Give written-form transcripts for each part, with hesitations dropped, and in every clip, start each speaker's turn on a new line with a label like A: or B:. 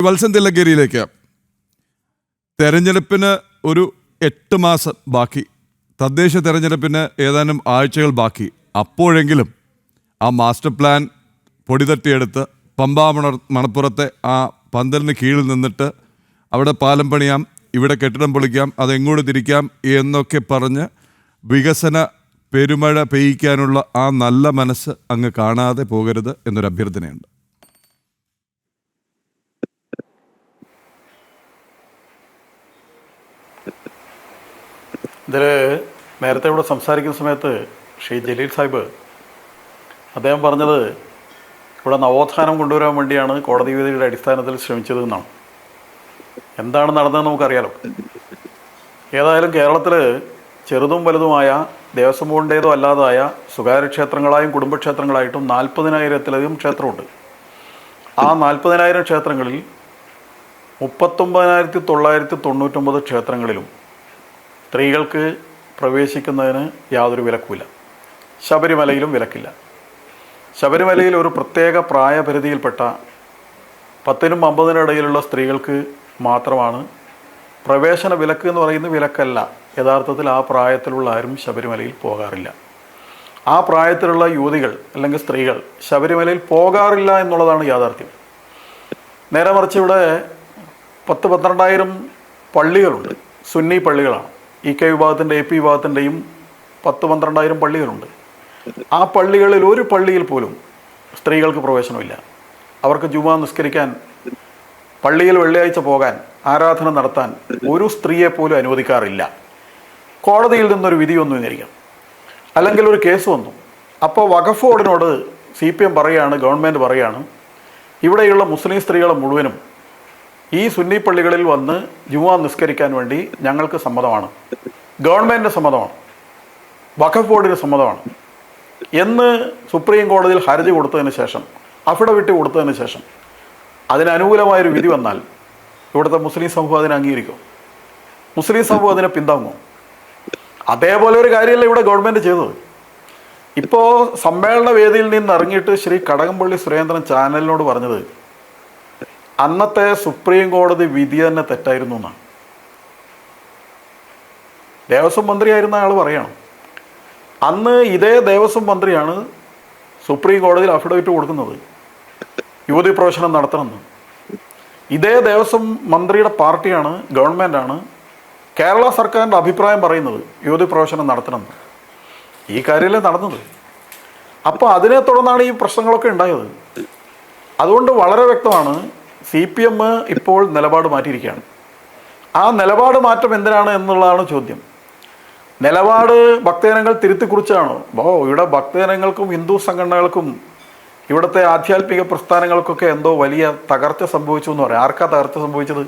A: വത്സൻ തില്ലങ്കേരിയിലേക്ക്. തെരഞ്ഞെടുപ്പിന് ഒരു 8 മാസം ബാക്കി, തദ്ദേശ തെരഞ്ഞെടുപ്പിന് ഏതാനും ആഴ്ചകൾ ബാക്കി. അപ്പോഴെങ്കിലും ആ മാസ്റ്റർ പ്ലാൻ പൊടിതട്ടിയെടുത്ത് പമ്പാ മണപ്പുറത്തെ ആ പന്തലിന് കീഴിൽ നിന്നിട്ട് അവിടെ പാലം പണിയാം, ഇവിടെ കെട്ടിടം പൊളിക്കാം, അതെങ്ങോട്ട് തിരിക്കാം എന്നൊക്കെ പറഞ്ഞ് വികസന പെരുമഴ പെയ്യിക്കാനുള്ള ആ നല്ല മനസ്സ് അങ്ങ് കാണാതെ പോകരുത് എന്നൊരു അഭ്യർത്ഥനയുണ്ട്.
B: ഇതിൽ നേരത്തെ ഇവിടെ സംസാരിക്കുന്ന സമയത്ത് ശ്രീ ജലീൽ സാഹിബ് അദ്ദേഹം പറഞ്ഞത് ഇവിടെ നവോത്ഥാനം കൊണ്ടുവരാൻ വേണ്ടിയാണ് കോടതി വിധിയുടെ അടിസ്ഥാനത്തിൽ ശ്രമിച്ചത് എന്നാണ്. എന്താണ് നടന്നതെന്ന് നമുക്കറിയാലോ. ഏതായാലും കേരളത്തിൽ ചെറുതും വലുതുമായ ദേവസ്വം ബോർഡിൻ്റേതോ അല്ലാതായ സ്വകാര്യ ക്ഷേത്രങ്ങളായും കുടുംബക്ഷേത്രങ്ങളായിട്ടും 40,000-ത്തിലധികം ക്ഷേത്രമുണ്ട്. ആ 40,000 ക്ഷേത്രങ്ങളിൽ 39,999 ക്ഷേത്രങ്ങളിലും സ്ത്രീകൾക്ക് പ്രവേശിക്കുന്നതിന് യാതൊരു വിലക്കുമില്ല. ശബരിമലയിലും വിലക്കില്ല. ശബരിമലയിൽ ഒരു പ്രത്യേക പ്രായപരിധിയിൽപ്പെട്ട 10-നും 50-നും ഇടയിലുള്ള സ്ത്രീകൾക്ക് മാത്രമാണ് പ്രവേശന വിലക്ക് എന്ന് പറയുന്നത്. വിലക്കല്ല, യഥാർത്ഥത്തിൽ ആ പ്രായത്തിലുള്ള ആരും ശബരിമലയിൽ പോകാറില്ല. ആ പ്രായത്തിലുള്ള യുവതികൾ അല്ലെങ്കിൽ സ്ത്രീകൾ ശബരിമലയിൽ പോകാറില്ല എന്നുള്ളതാണ് യാഥാർത്ഥ്യം. നേരെ മറിച്ച് ഇവിടെ 10-12,000 പള്ളികളുണ്ട്. സുന്നി പള്ളികളാണ്. EK വിഭാഗത്തിൻ്റെ AP വിഭാഗത്തിൻ്റെയും 10-12,000 പള്ളികളുണ്ട്. ആ പള്ളികളിൽ ഒരു പള്ളിയിൽ പോലും സ്ത്രീകൾക്ക് പ്രവേശനമില്ല. അവർക്ക് ജുമാ നിസ്കരിക്കാൻ, പള്ളിയിൽ വെള്ളിയാഴ്ച പോകാൻ, ആരാധന നടത്താൻ ഒരു സ്ത്രീയെ പോലും അനുവദിക്കാറില്ല. കോടതിയിൽ നിന്നൊരു വിധി വന്നു എന്നിരിക്കാം, അല്ലെങ്കിൽ ഒരു കേസ് വന്നു. അപ്പോൾ വഖഫ് ബോർഡിനോട് CPM പറയുകയാണ്, ഗവൺമെൻറ് പറയുകയാണ്, ഇവിടെയുള്ള മുസ്ലിം സ്ത്രീകളെ മുഴുവനും ഈ സുന്നി പള്ളികളിൽ വന്ന് ജുമാ നിസ്കരിക്കാൻ വേണ്ടി ഞങ്ങൾക്ക് സമ്മതമാണ്, ഗവൺമെൻറ്റിൻ്റെ സമ്മതമാണ്, വഖഫ് ബോർഡിന് സമ്മതമാണ് എന്ന് സുപ്രീം കോടതിയിൽ ഹർജി കൊടുത്തതിന് ശേഷം, അഫിഡവിറ്റ് കൊടുത്തതിന് ശേഷം അതിനനുകൂലമായൊരു വിധി വന്നാൽ ഇവിടുത്തെ മുസ്ലിം സമൂഹം അതിനെ അംഗീകരിക്കും? മുസ്ലിം സമൂഹം അതിനെ പിന്താങ്ങും? അതേപോലെ ഒരു കാര്യമല്ല ഇവിടെ ഗവൺമെൻറ് ചെയ്തത്. ഇപ്പോൾ സമ്മേളന വേദിയിൽ നിന്ന് ഇറങ്ങിയിട്ട് ശ്രീ കടകംപള്ളി സുരേന്ദ്രൻ ചാനലിനോട് പറഞ്ഞത് അന്നത്തെ സുപ്രീം കോടതി വിധി തന്നെ തെറ്റായിരുന്നു എന്നാണ്. ദേവസ്വം മന്ത്രിയായിരുന്ന ആൾ പറയണം, അന്ന് ഇതേ ദേവസ്വം മന്ത്രിയാണ് സുപ്രീം കോടതിയിൽ അഫിഡവിറ്റ് കൊടുക്കുന്നത് യുവതി പ്രവേശനം നടത്തണമെന്ന്. ഇതേ ദേവസ്വം മന്ത്രിയുടെ പാർട്ടിയാണ്, ഗവൺമെൻറ്റാണ് കേരള സർക്കാരിൻ്റെ അഭിപ്രായം പറയുന്നത് യുവതി പ്രവേശനം നടത്തണമെന്ന്. ഈ കാര്യമല്ലേ നടന്നത്. അപ്പോൾ അതിനെ തുടർന്നാണ് ഈ പ്രശ്നങ്ങളൊക്കെ ഉണ്ടായത്. അതുകൊണ്ട് വളരെ വ്യക്തമാണ്, CPM ഇപ്പോൾ നിലപാട് മാറ്റിയിരിക്കുകയാണ്. ആ നിലപാട് മാറ്റം എന്തിനാണ് എന്നുള്ളതാണ് ചോദ്യം. നിലപാട് ഭക്തജനങ്ങൾ തിരുത്തിക്കുറിച്ചാണോ? ഇവിടെ ഭക്തജനങ്ങൾക്കും ഹിന്ദു സംഘടനകൾക്കും ഇവിടുത്തെ ആധ്യാത്മിക പ്രസ്ഥാനങ്ങൾക്കൊക്കെ എന്തോ വലിയ തകർച്ച സംഭവിച്ചു എന്ന് പറയാം. ആർക്കാ തകർച്ച സംഭവിച്ചത്?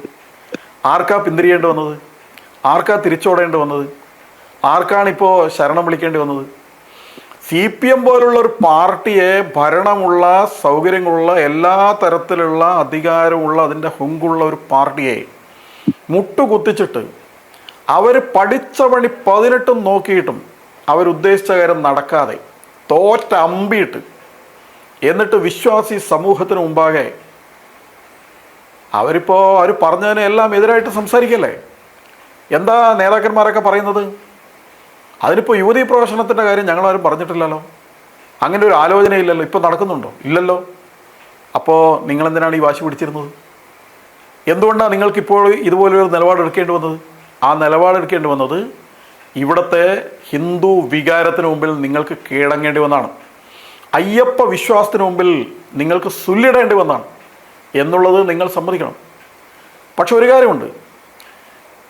B: ആർക്കാ പിന്തിരിയേണ്ടി വന്നത്? ആർക്കാ തിരിച്ചോടേണ്ടി വന്നത്? ആർക്കാണിപ്പോൾ ശരണം വിളിക്കേണ്ടി വന്നത്? CPM പോലുള്ള ഒരു പാർട്ടിയെ, ഭരണമുള്ള, സൗകര്യങ്ങളുള്ള, എല്ലാ തരത്തിലുള്ള അധികാരമുള്ള, അതിൻ്റെ ഹുങ്കുള്ള ഒരു പാർട്ടിയെ മുട്ടുകുത്തിച്ചിട്ട് അവർ പഠിച്ച പണി 18 നോക്കിയിട്ടും അവരുദ്ദേശിച്ച കാര്യം നടക്കാതെ തോറ്റ അമ്പിയിട്ട്, എന്നിട്ട് വിശ്വാസി സമൂഹത്തിന് മുമ്പാകെ അവർ പറഞ്ഞതിന് എല്ലാം എതിരായിട്ട് സംസാരിക്കല്ലേ? എന്താ നേതാക്കന്മാരൊക്കെ പറയുന്നത്? അതിനിപ്പോൾ യുവതീ പ്രവേശനത്തിൻ്റെ കാര്യം ഞങ്ങളാരും പറഞ്ഞിട്ടില്ലല്ലോ. അങ്ങനെ ഒരു ആലോചനയില്ലല്ലോ. ഇപ്പോൾ നടക്കുന്നുണ്ടോ? ഇല്ലല്ലോ. അപ്പോൾ നിങ്ങളെന്തിനാണ് ഈ വാശി പിടിച്ചിരുന്നത്? എന്തുകൊണ്ടാണ് നിങ്ങൾക്കിപ്പോൾ ഇതുപോലൊരു നിലപാടെടുക്കേണ്ടി വന്നത്? ആ നിലപാടെടുക്കേണ്ടി വന്നത് ഇവിടുത്തെ ഹിന്ദു വികാരത്തിന് മുമ്പിൽ നിങ്ങൾക്ക് കീഴടങ്ങേണ്ടി വന്നാണ്. അയ്യപ്പ വിശ്വാസത്തിന് മുമ്പിൽ നിങ്ങൾക്ക് സുല്ലിടേണ്ടി വന്നാണ് എന്നുള്ളത് നിങ്ങൾ സമ്മതിക്കണം. പക്ഷെ ഒരു കാര്യമുണ്ട്,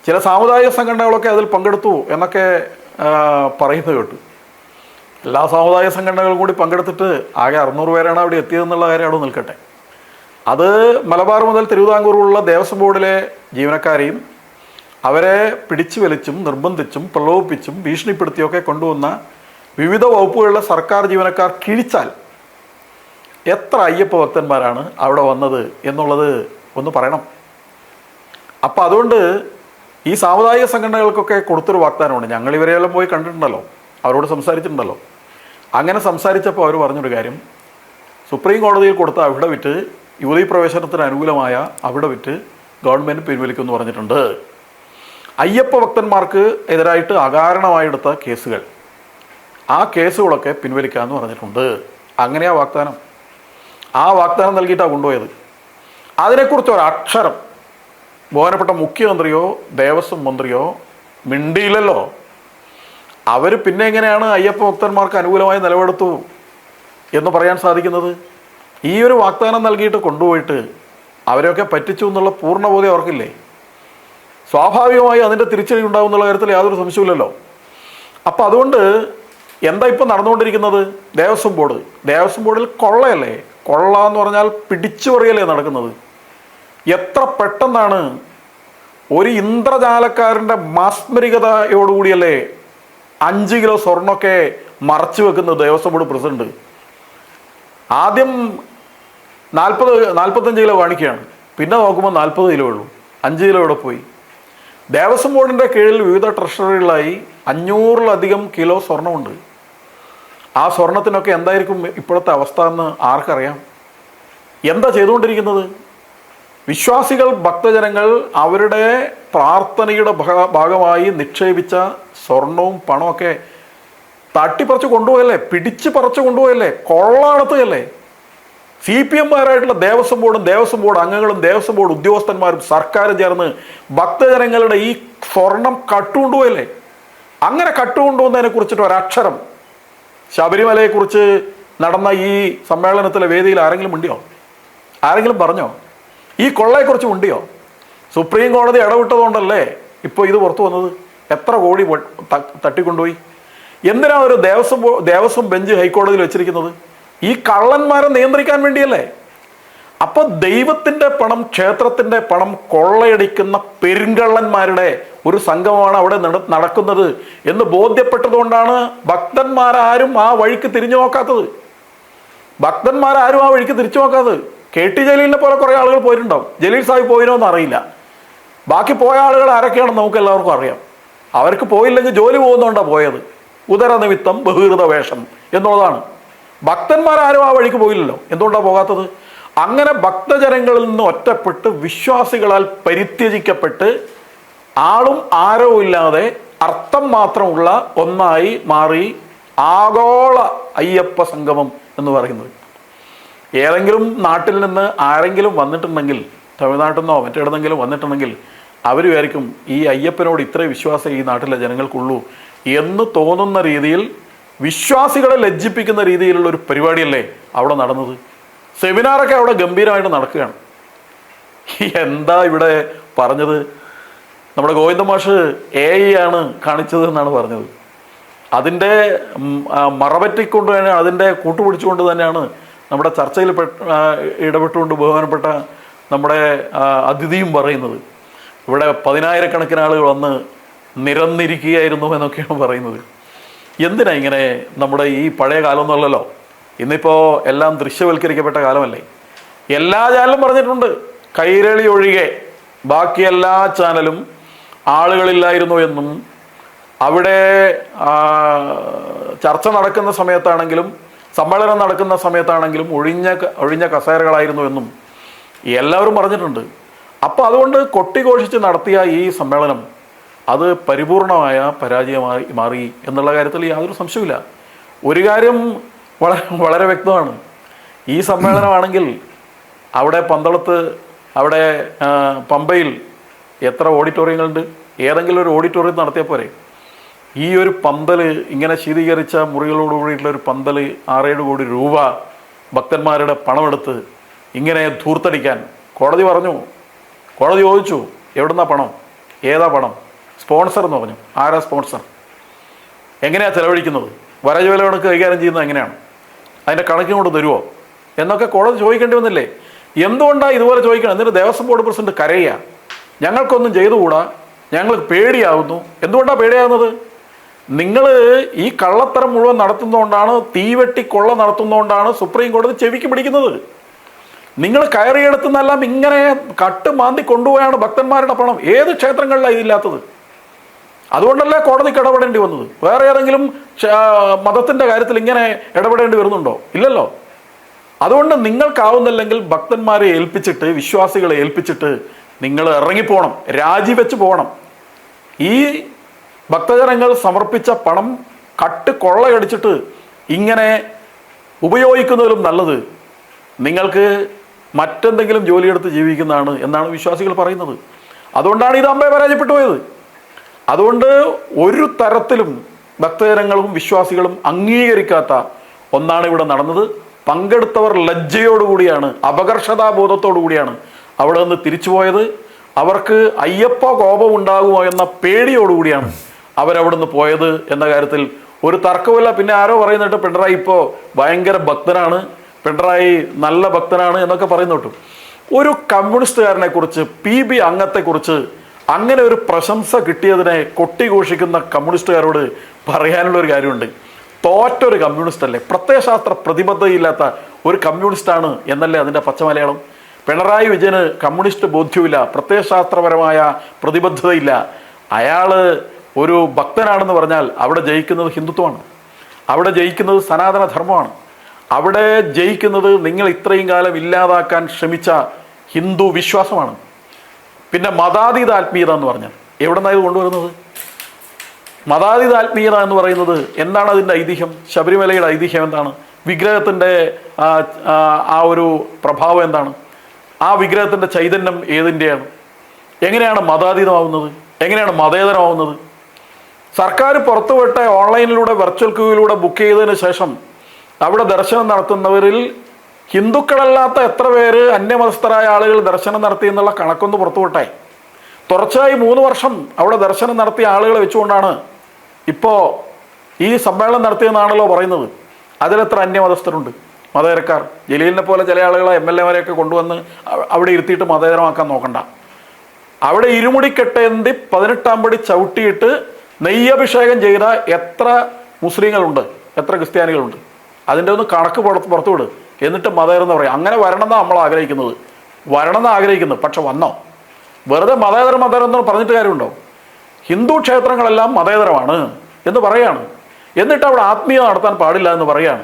B: ചില സാമുദായിക സംഘടനകളൊക്കെ അതിൽ പങ്കെടുത്തു എന്നൊക്കെ പറയുന്നത് കേട്ടു. എല്ലാ സാമുദായിക സംഘടനകളും കൂടി പങ്കെടുത്തിട്ട് ആകെ 600 പേരാണ് അവിടെ എത്തിയതെന്നുള്ള കാര്യം അവിടെ നിൽക്കട്ടെ. അത് മലബാർ മുതൽ തിരുവിതാംകൂറുള്ള ദേവസ്വം ബോർഡിലെ ജീവനക്കാരെയും അവരെ പിടിച്ചു വലിച്ചും നിർബന്ധിച്ചും പ്രലോഭിപ്പിച്ചും ഭീഷണിപ്പെടുത്തിയൊക്കെ കൊണ്ടുവന്ന വിവിധ വകുപ്പുകളിലെ സർക്കാർ ജീവനക്കാർ കിഴിച്ചാൽ എത്ര അയ്യപ്പ ഭക്തന്മാരാണ് അവിടെ വന്നത് എന്നുള്ളത് ഒന്ന് പറയണം. അപ്പം അതുകൊണ്ട് ഈ സാമുദായിക സംഘടനകൾക്കൊക്കെ കൊടുത്തൊരു വാഗ്ദാനമുണ്ട്. ഞങ്ങൾ ഇവരെയെല്ലാം പോയി കണ്ടിട്ടുണ്ടല്ലോ, അവരോട് സംസാരിച്ചിട്ടുണ്ടല്ലോ. അങ്ങനെ സംസാരിച്ചപ്പോൾ അവർ പറഞ്ഞൊരു കാര്യം, സുപ്രീം കോടതിയിൽ കൊടുത്ത അഫിഡവിറ്റ് യുവതീ പ്രവേശനത്തിന് അനുകൂലമായ അവിടെ വിറ്റ് ഗവൺമെൻറ് പിൻവലിക്കുമെന്ന് പറഞ്ഞിട്ടുണ്ട്. അയ്യപ്പ ഭക്തന്മാർക്ക് എതിരായിട്ട് അകാരണമായെടുത്ത കേസുകൾ, ആ കേസുകളൊക്കെ പിൻവലിക്കാമെന്ന് പറഞ്ഞിട്ടുണ്ട്. അങ്ങനെയാ വാഗ്ദാനം. ആ വാഗ്ദാനം നൽകിയിട്ടാണ് കൊണ്ടുപോയത്. അതിനെക്കുറിച്ച് ഒരക്ഷരം ബഹുമാനപ്പെട്ട മുഖ്യമന്ത്രിയോ ദേവസ്വം മന്ത്രിയോ മിണ്ടിയില്ലല്ലോ. അവർ പിന്നെ എങ്ങനെയാണ് അയ്യപ്പ ഭക്തന്മാർക്ക് അനുകൂലമായി നിലപെടുത്തു എന്ന് പറയാൻ സാധിക്കുന്നത്? ഈ ഒരു വാഗ്ദാനം നൽകിയിട്ട് കൊണ്ടുപോയിട്ട് അവരെയൊക്കെ പറ്റിച്ചു എന്നുള്ള പൂർണ്ണബോധ്യം അവർക്കില്ലേ? സ്വാഭാവികമായി അതിൻ്റെ തിരിച്ചടി ഉണ്ടാവും എന്നുള്ള കാര്യത്തിൽ യാതൊരു സംശയമില്ലല്ലോ. അപ്പോൾ അതുകൊണ്ട് എന്താ ഇപ്പം നടന്നുകൊണ്ടിരിക്കുന്നത്? ദേവസ്വം ബോർഡിൽ കൊള്ളയല്ലേ? കൊള്ള എന്ന് പറഞ്ഞാൽ പിടിച്ചു പറിയല്ലേ നടക്കുന്നത്? എത്ര പെട്ടെന്നാണ് ഒരു ഇന്ദ്രജാലക്കാരൻ്റെ മാസ്മരികതയോടുകൂടിയല്ലേ 5 കിലോ സ്വർണ്ണമൊക്കെ മറച്ചു വെക്കുന്നത് ദേവസ്വം ബോർഡ് പ്രസിഡന്റ്. ആദ്യം 45 കിലോ കാണിക്കുകയാണ്, പിന്നെ നോക്കുമ്പോൾ 40 കിലോ ഉള്ളൂ. 5 കിലോ ഇവിടെ പോയി. ദേവസ്വം ബോർഡിൻ്റെ കീഴിൽ വിവിധ ട്രഷറികളായി 500-ലധികം കിലോ സ്വർണ്ണമുണ്ട്. ആ സ്വർണത്തിനൊക്കെ എന്തായിരിക്കും ഇപ്പോഴത്തെ അവസ്ഥ എന്ന് ആർക്കറിയാം? എന്താ ചെയ്തുകൊണ്ടിരിക്കുന്നത്? വിശ്വാസികൾ, ഭക്തജനങ്ങൾ അവരുടെ പ്രാർത്ഥനയുടെ ഭാഗമായി നിക്ഷേപിച്ച സ്വർണവും പണമൊക്കെ തട്ടിപ്പറിച്ച് കൊണ്ടുപോയല്ലേ, പിടിച്ച് പറിച്ച് കൊണ്ടുപോയല്ലേ, കൊള്ള നടത്തുകയല്ലേ. CPM-മാരായിട്ടുള്ള ദേവസ്വം ബോർഡ് അംഗങ്ങളും ദേവസ്വം ബോർഡ് ഉദ്യോഗസ്ഥന്മാരും സർക്കാരും ചേർന്ന് ഭക്തജനങ്ങളുടെ ഈ സ്വർണം കട്ടുകൊണ്ടുപോയല്ലേ. അങ്ങനെ കട്ടുകൊണ്ടുപോകുന്നതിനെ കുറിച്ചിട്ട് ഒരക്ഷരം ശബരിമലയെക്കുറിച്ച് നടന്ന ഈ സമ്മേളനത്തിലെ വേദിയിൽ ആരെങ്കിലും ഉണ്ടിയോ? ആരെങ്കിലും പറഞ്ഞോ? ഈ കൊള്ളയെക്കുറിച്ച് ഉണ്ടിയോ? സുപ്രീം കോടതി ഇടപെട്ടതുകൊണ്ടല്ലേ ഇപ്പോൾ ഇത് പുറത്തു വന്നത്. എത്ര കോടി തട്ടിക്കൊണ്ടുപോയി? എന്തിനാ ഒരു ദേവസ്വം ബെഞ്ച് ഹൈക്കോടതിയിൽ വെച്ചിരിക്കുന്നത്? ഈ കള്ളന്മാരെ നിയന്ത്രിക്കാൻ വേണ്ടിയല്ലേ. അപ്പോൾ ദൈവത്തിൻ്റെ പണം, ക്ഷേത്രത്തിൻ്റെ പണം കൊള്ളയടിക്കുന്ന പെരുങ്കള്ളന്മാരുടെ ഒരു സംഗമമാണ് അവിടെ നടക്കുന്നത് എന്ന് ബോധ്യപ്പെട്ടതുകൊണ്ടാണ് ഭക്തന്മാരാരും ആ വഴിക്ക് തിരിഞ്ഞു നോക്കാത്തത്. KT ജലീലിനെ പോലെ കുറേ ആളുകൾ പോയിട്ടുണ്ടാവും. ജലീൽ സാഹിബ് പോയിനോ എന്ന് അറിയില്ല. ബാക്കി പോയ ആളുകൾ ആരൊക്കെയാണെന്ന് നമുക്ക് എല്ലാവർക്കും അറിയാം. അവർക്ക് പോയില്ലെങ്കിൽ ജോലി പോകുന്നതുകൊണ്ടാണ് പോയത്. ഉദരനിമിത്തം ബഹിർത വേഷം എന്നുള്ളതാണ്. ഭക്തന്മാരാരും ആ വഴിക്ക് പോയില്ലല്ലോ. എന്തുകൊണ്ടാണ് പോകാത്തത്? അങ്ങനെ ഭക്തജനങ്ങളിൽ നിന്ന് ഒറ്റപ്പെട്ട് വിശ്വാസികളാൽ പരിത്യജിക്കപ്പെട്ട് ആളും ആരവും ഇല്ലാതെ അർത്ഥം മാത്രമുള്ള ഒന്നായി മാറി ആഗോള അയ്യപ്പ സംഗമം എന്ന് പറയുന്നത്. ഏതെങ്കിലും നാട്ടിൽ നിന്ന് ആരെങ്കിലും വന്നിട്ടുണ്ടെങ്കിൽ, തമിഴ്നാട്ടിൽ നിന്നോ മറ്റേടെന്നെങ്കിലും വന്നിട്ടുണ്ടെങ്കിൽ അവർ വിചാരിക്കും ഈ അയ്യപ്പനോട് ഇത്ര വിശ്വാസം ഈ നാട്ടിലെ ജനങ്ങൾക്കുള്ളൂ എന്ന് തോന്നുന്ന രീതിയിൽ, വിശ്വാസികളെ ലജ്ജിപ്പിക്കുന്ന രീതിയിലുള്ള ഒരു പരിപാടിയല്ലേ അവിടെ നടന്നത്. സെമിനാറൊക്കെ അവിടെ ഗംഭീരമായിട്ട് നടക്കുകയാണ്. എന്താ ഇവിടെ പറഞ്ഞത്? നമ്മുടെ ഗോവിന്ദ മാഷ് AI ആണ് കാണിച്ചത് എന്നാണ് പറഞ്ഞത്. അതിൻ്റെ മറപറ്റിക്കൊണ്ട് തന്നെ, അതിൻ്റെ കൂട്ടുപിടിച്ചുകൊണ്ട് തന്നെയാണ് നമ്മുടെ ചർച്ചയിൽ ഇടപെട്ടുകൊണ്ട് ബഹുമാനപ്പെട്ട നമ്മുടെ അതിഥിയും പറയുന്നത്. ഇവിടെ 10,000-കണക്കിന് ആളുകൾ വന്ന് നിരന്നിരിക്കുകയായിരുന്നു എന്നൊക്കെയാണ് പറയുന്നത്. എന്തിനാ ഇങ്ങനെ? നമ്മുടെ ഈ പഴയ കാലമൊന്നുമല്ലല്ലോ. ഇന്നിപ്പോൾ എല്ലാം ദൃശ്യവൽക്കരിക്കപ്പെട്ട കാലമല്ലേ. എല്ലാ ചാനലും പറഞ്ഞിട്ടുണ്ട്, കൈരളി ഒഴികെ ബാക്കി എല്ലാ ചാനലും ആളുകളില്ലായിരുന്നു എന്നും അവിടെ ചർച്ച നടക്കുന്ന സമയത്താണെങ്കിലും സമ്മേളനം നടക്കുന്ന സമയത്താണെങ്കിലും ഒഴിഞ്ഞ കസേരകളായിരുന്നു എന്നും എല്ലാവരും പറഞ്ഞിട്ടുണ്ട്. അപ്പോൾ അതുകൊണ്ട് കൊട്ടിഘോഷിച്ച് നടത്തിയ ഈ സമ്മേളനം അത് പരിപൂർണമായ പരാജയമായി മാറി എന്നുള്ള കാര്യത്തിൽ യാതൊരു സംശയമില്ല. ഒരു കാര്യം വളരെ വ്യക്തമാണ്. ഈ സമ്മേളനമാണെങ്കിൽ അവിടെ പന്തളത്ത്, അവിടെ പമ്പയിൽ എത്ര ഓഡിറ്റോറിയങ്ങളുണ്ട്? ഏതെങ്കിലും ഒരു ഓഡിറ്റോറിയം നടത്തിയാൽ പോരെ? ഈ ഒരു പന്തൽ, ഇങ്ങനെ ശീതീകരിച്ച മുറികളോട് കൂടിയിട്ടുള്ള ഒരു പന്തൽ 6-7 കോടി രൂപ ഭക്തന്മാരുടെ പണമെടുത്ത് ഇങ്ങനെ ധൂർത്തടിക്കാൻ കോടതി പറഞ്ഞു. കോടതി ചോദിച്ചു, എവിടുന്നാ പണം? ഏതാ പണം? സ്പോൺസർ എന്ന് പറഞ്ഞു. ആരാ സ്പോൺസർ? എങ്ങനെയാണ് ചെലവഴിക്കുന്നത്? വരജുവില കണക്ക് കൈകാര്യം ചെയ്യുന്നത് എങ്ങനെയാണ്? അതിൻ്റെ കണക്കും കൊണ്ട് തരുമോ എന്നൊക്കെ കോടതി ചോദിക്കേണ്ടി വന്നില്ലേ? എന്തുകൊണ്ടാണ് ഇതുപോലെ ചോദിക്കണം? എന്നിട്ട് ദേവസ്വം ബോർഡ് പ്രസിഡന്റ് കരയുക, ഞങ്ങൾക്കൊന്നും ചെയ്തുകൂടാ, ഞങ്ങൾക്ക് പേടിയാവുന്നു. എന്തുകൊണ്ടാണ് പേടിയാവുന്നത്? നിങ്ങൾ ഈ കള്ളത്തരം മുഴുവൻ നടത്തുന്നതുകൊണ്ടാണ്, തീവെട്ടി കൊള്ള നടത്തുന്നതുകൊണ്ടാണ് സുപ്രീം കോടതി ചെവിക്ക് പിടിക്കുന്നത്. നിങ്ങൾ കയറിയെടുത്തുന്നെല്ലാം ഇങ്ങനെ കട്ട് മാന്തി കൊണ്ടുപോയാണ് ഭക്തന്മാരുടെ പണം. ഏത് ക്ഷേത്രങ്ങളിലാണ് ഇതില്ലാത്തത്? അതുകൊണ്ടല്ലേ കോടതിക്ക് ഇടപെടേണ്ടി വന്നത്. വേറെ ഏതെങ്കിലും മതത്തിൻ്റെ കാര്യത്തിൽ ഇങ്ങനെ ഇടപെടേണ്ടി വരുന്നുണ്ടോ? ഇല്ലല്ലോ. അതുകൊണ്ട് നിങ്ങൾക്കാവുന്നില്ലെങ്കിൽ ഭക്തന്മാരെ ഏൽപ്പിച്ചിട്ട്, വിശ്വാസികളെ ഏൽപ്പിച്ചിട്ട് നിങ്ങൾ ഇറങ്ങിപ്പോകണം, രാജിവെച്ച് പോകണം. ഈ ഭക്തജനങ്ങൾ സമർപ്പിച്ച പണം കൊള്ളയടിച്ചിട്ട് ഇങ്ങനെ ഉപയോഗിക്കുന്നതിലും നല്ലത് നിങ്ങൾക്ക് മറ്റെന്തെങ്കിലും ജോലിയെടുത്ത് ജീവിക്കുന്നതാണ് എന്നാണ് വിശ്വാസികൾ പറയുന്നത്. അതുകൊണ്ടാണ് ഇത് അമ്പേ പരാജയപ്പെട്ടു പോയത്. അതുകൊണ്ട് ഒരു തരത്തിലും ഭക്തജനങ്ങളും വിശ്വാസികളും അംഗീകരിക്കാത്ത ഒന്നാണ് ഇവിടെ നടന്നത്. പങ്കെടുത്തവർ ലജ്ജയോടുകൂടിയാണ്, അപകർഷതാബോധത്തോടു കൂടിയാണ് അവിടെ നിന്ന് തിരിച്ചുപോയത്. അവർക്ക് അയ്യപ്പ കോപം ഉണ്ടാകുമോ എന്ന പേടിയോടുകൂടിയാണ് അവരവിടെ നിന്ന് പോയത് എന്ന കാര്യത്തിൽ ഒരു തർക്കമില്ല. പിന്നെ ആരോ പറയുന്നിട്ട് പിണറായി ഇപ്പോൾ ഭയങ്കര ഭക്തനാണ്, പിണറായി നല്ല ഭക്തനാണ് എന്നൊക്കെ പറയുന്നു. ഒരു കമ്മ്യൂണിസ്റ്റുകാരനെ കുറിച്ച്, PB അംഗത്തെക്കുറിച്ച് അങ്ങനെ ഒരു പ്രശംസ കിട്ടിയതിനെ കൊട്ടിഘോഷിക്കുന്ന കമ്മ്യൂണിസ്റ്റുകാരോട് പറയാനുള്ള ഒരു കാര്യമുണ്ട്. തോറ്റൊരു കമ്മ്യൂണിസ്റ്റ് അല്ലേ, പ്രത്യയശാസ്ത്ര പ്രതിബദ്ധതയില്ലാത്ത ഒരു കമ്മ്യൂണിസ്റ്റാണ് എന്നല്ലേ അതിൻ്റെ പച്ചമലയാളം. പിണറായി വിജയന് കമ്മ്യൂണിസ്റ്റ് ബോധ്യമില്ല, പ്രത്യയശാസ്ത്രപരമായ പ്രതിബദ്ധതയില്ല. അയാൾ ഒരു ഭക്തനാണെന്ന് പറഞ്ഞാൽ അവിടെ ജയിക്കുന്നത് ഹിന്ദുത്വമാണ്, അവിടെ ജയിക്കുന്നത് സനാതന ധർമ്മമാണ്, അവിടെ ജയിക്കുന്നത് നിങ്ങൾ ഇത്രയും കാലം ഇല്ലാതാക്കാൻ ശ്രമിച്ച ഹിന്ദു വിശ്വാസമാണ്. പിന്നെ മതാതീത ആത്മീയത എന്ന് പറഞ്ഞാൽ എവിടെ നിന്നാണ് ഇത് കൊണ്ടുവരുന്നത്? മതാതീത ആത്മീയത എന്ന് പറയുന്നത് എന്താണ്? അതിൻ്റെ ഐതിഹ്യം, ശബരിമലയുടെ ഐതിഹ്യം എന്താണ്? വിഗ്രഹത്തിൻ്റെ ആ ഒരു പ്രഭാവം എന്താണ്? ആ വിഗ്രഹത്തിൻ്റെ ചൈതന്യം ഏതിൻ്റെയാണ്? എങ്ങനെയാണ് മതാതീതമാവുന്നത്? എങ്ങനെയാണ് മതേതരമാവുന്നത്? സർക്കാർ പുറത്തുവിട്ട ഓൺലൈനിലൂടെ വെർച്വൽ ക്യൂവിലൂടെ ബുക്ക് ചെയ്തതിന് ശേഷം അവിടെ ദർശനം നടത്തുന്നവരിൽ ഹിന്ദുക്കളല്ലാത്ത എത്ര പേര്, അന്യമതസ്ഥരായ ആളുകൾ ദർശനം നടത്തി എന്നുള്ള കണക്കൊന്ന് പുറത്തുവിട്ടെ. തുടർച്ചയായി 3 വർഷം അവിടെ ദർശനം നടത്തിയ ആളുകളെ വെച്ചുകൊണ്ടാണ് ഇപ്പോൾ ഈ സമ്മേളനം നടത്തിയെന്നാണല്ലോ പറയുന്നത്. അതിലെത്ര അന്യമതസ്ഥരുണ്ട്, മതേതരക്കാർ? ജലീലിനെ പോലെ ചില ആളുകളെ MLA-മാരെയൊക്കെ കൊണ്ടുവന്ന് അവിടെ ഇരുത്തിയിട്ട് മതേതരമാക്കാൻ നോക്കണ്ട. അവിടെ ഇരുമുടിക്കെട്ടേന്തി 18-ാം പടി ചവിട്ടിയിട്ട് നെയ്യഭിഷേകം ചെയ്ത എത്ര മുസ്ലിങ്ങളുണ്ട്, എത്ര ക്രിസ്ത്യാനികളുണ്ട്? അതിൻ്റെ ഒന്ന് കണക്ക് പുറത്തുവിട്. എന്നിട്ട് മതേതരം എന്ന് പറയാം. അങ്ങനെ വരണമെന്നാണ് നമ്മൾ ആഗ്രഹിക്കുന്നത്, വരണമെന്ന് ആഗ്രഹിക്കുന്നത്. പക്ഷെ വന്നോ? വെറുതെ മതേതരം എന്ന് പറഞ്ഞിട്ട് കാര്യമുണ്ടോ? ഹിന്ദു ക്ഷേത്രങ്ങളെല്ലാം മതേതരമാണ് എന്ന് പറയാണ്, എന്നിട്ട് അവിടെ ആത്മീയത നടത്താൻ പാടില്ല എന്ന് പറയാണ്.